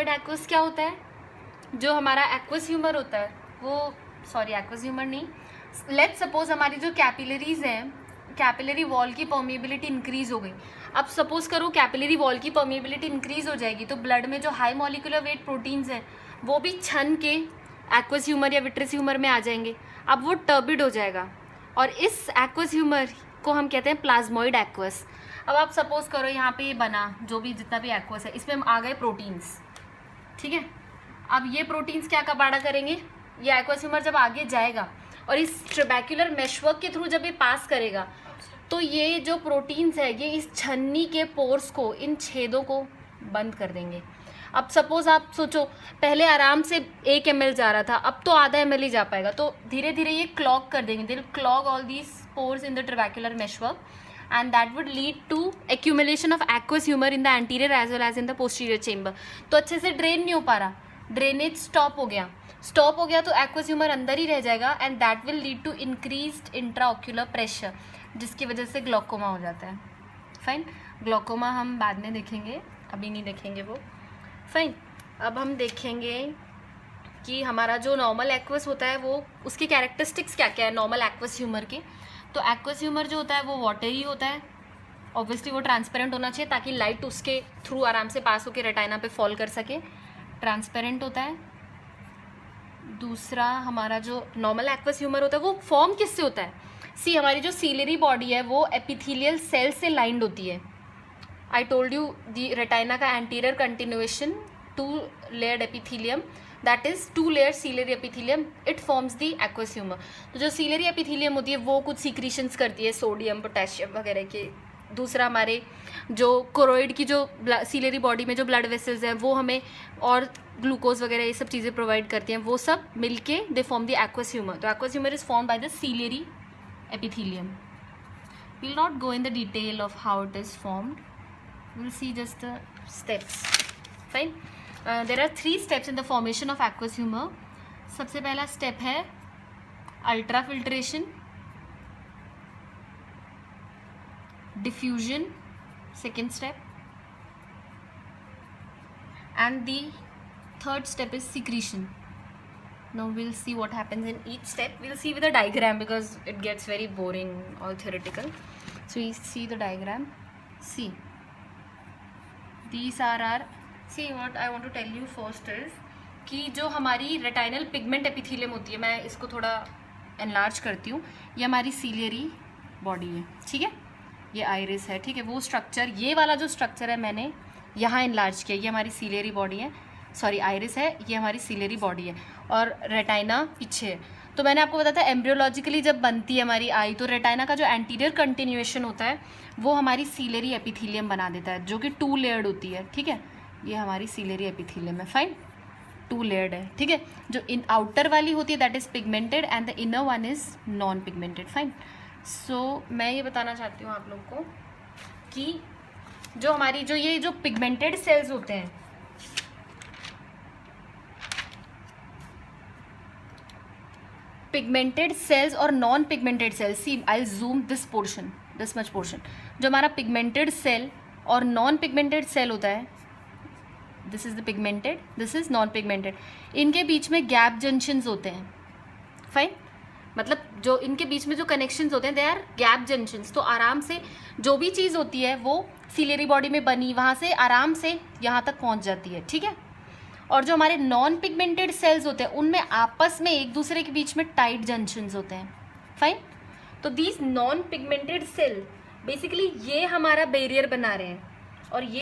प्लाज्मोइड aqueous क्या होता है? जो हमारा एक्वस ह्यूमर होता है वो, सॉरी एक्वस ह्यूमर नहीं, लेट्स सपोज हमारी जो कैपिलरीज हैं, कैपिलरी वॉल की परमिएबिलिटी इंक्रीज हो गई। अब सपोज करो कैपिलरी वॉल की परमिएबिलिटी इंक्रीज हो जाएगी तो ब्लड में जो हाई मॉलिक्यूलर वेट प्रोटीन्स हैं वो भी छन के एक्वस ह्यूमर या विट्रस ह्यूमर में आ जाएंगे। अब वो टर्बिड हो जाएगा और इस एक्वस ह्यूमर को हम कहते हैं प्लाज्मोइड एक्वस। अब आप सपोज करो यहाँ पे ये बना जो भी जितना भी एक्वस है इसमें आ गए प्रोटीन्स, ठीक है। अब ये प्रोटीन्स क्या कबाड़ा करेंगे, ये एक्वस ह्यूमर जब आगे जाएगा और इस ट्रेबेक्युलर मेशवर्क के थ्रू जब ये पास करेगा तो ये जो प्रोटीन्स है ये इस छन्नी के पोर्स को, इन छेदों को बंद कर देंगे। अब सपोज आप सोचो पहले आराम से 1 ml जा रहा था, अब तो आधा ml ही जा पाएगा, तो धीरे धीरे ये क्लॉग कर देंगे, they will clog all these pores in the trabecular meshwork and that would lead to accumulation of aqueous humor in the anterior as well as in the posterior chamber। तो अच्छे से ड्रेन नहीं हो पा रहा, drainage stop हो गया तो एक्वस ह्यूमर अंदर ही रह जाएगा and that will lead to increased intraocular pressure, जिसकी वजह से ग्लोकोमा हो जाता है। फाइन, ग्लोकोमा हम बाद में देखेंगे, अभी नहीं देखेंगे वो। फाइन, अब हम देखेंगे कि हमारा जो नॉर्मल एक्वस होता है वो उसके कैरेक्टरिस्टिक्स क्या क्या है नॉर्मल एक्वस ह्यूमर के। तो एक्वस ह्यूमर जो होता है वो वाटरी होता है, ऑब्वियसली वो ट्रांसपेरेंट होना चाहिए ताकि लाइट उसके थ्रू आराम से पास होकर रेटाइना पे फॉल कर सके, ट्रांसपेरेंट होता है। दूसरा हमारा जो नॉर्मल एक्वस ह्यूमर होता है वो फॉर्म किससे होता है, सी हमारी जो सीलरी बॉडी है वो एपिथेलियल सेल से लाइंड होती है। I told you the retina का anterior continuation 2 layered epithelium, that is 2 layer ciliary epithelium, it forms the aqueous humour. तो जो सीलरी एपिथेलियम होती है वो कुछ सीक्रीशंस करती है सोडियम पोटेशियम वगैरह के। दूसरा हमारे जो कोरोइड की जो सीलरी बॉडी में जो ब्लड वेसल्स हैं वो हमें और ग्लूकोज वगैरह ये सब चीज़ें प्रोवाइड करती हैं, वो सब मिलके they form the aqueous humour. तो aqueous humour is form by the ciliary epithelium. We'll not go in the detail of how it is formed. We'll see just the steps. Fine. There are 3 steps in the formation of aqueous humor. सबसे पहला step है ultrafiltration, diffusion second step, and the third step is secretion. Now we'll see what happens in each step. We'll see with a diagram because it gets very boring, all theoretical. So we see the diagram. See, these are our, see what I want to tell you first is कि जो हमारी retinal pigment epithelium होती है, मैं इसको थोड़ा enlarge करती हूँ, ये हमारी सीलियरी बॉडी है, ठीक है, ये आइरिस है, ठीक है, वो स्ट्रक्चर, ये वाला जो स्ट्रक्चर है मैंने यहाँ एनलार्ज किया, ये हमारी सीलियरी बॉडी है, सॉरी आइरिस है, ये हमारी सीलरी बॉडी है और रेटाइना पीछे है। तो मैंने आपको बताया था एम्ब्रियोलॉजिकली जब बनती है हमारी आई तो रेटाइना का जो एंटीरियर कंटिन्यूएशन होता है वो हमारी सीलरी एपिथेलियम बना देता है जो कि 2 लेयर्ड होती है, ठीक है, ये हमारी सीलरी एपिथेलियम है। फाइन, 2 लेयर्ड है, ठीक है, जो इन आउटर वाली होती है that is pigmented and the inner one is non pigmented. Fine, so मैं ये बताना चाहती हूँ आप लोग को कि जो हमारी जो ये जो पिगमेंटेड सेल्स होते हैं, पिगमेंटेड सेल्स और non pigmented cells, see I zoom this portion, this much portion, जो हमारा पिगमेंटेड सेल और नॉन पिगमेंटेड सेल होता है, this is the pigmented, this is non pigmented, इनके बीच में गैप जंक्शंस होते हैं। फाइन, मतलब जो इनके बीच में जो कनेक्शंस होते हैं दे आर गैप जंक्शंस। तो आराम से जो भी चीज़ होती है वो सीलरी बॉडी में बनी वहाँ से आराम से यहाँ तक पहुँच जाती है, ठीक है। और जो हमारे नॉन पिगमेंटेड सेल्स होते हैं उनमें आपस में एक दूसरे के बीच में टाइट जंक्शंस होते हैं। फाइन, तो these non pigmented cell basically ये हमारा बैरियर बना रहे हैं और ये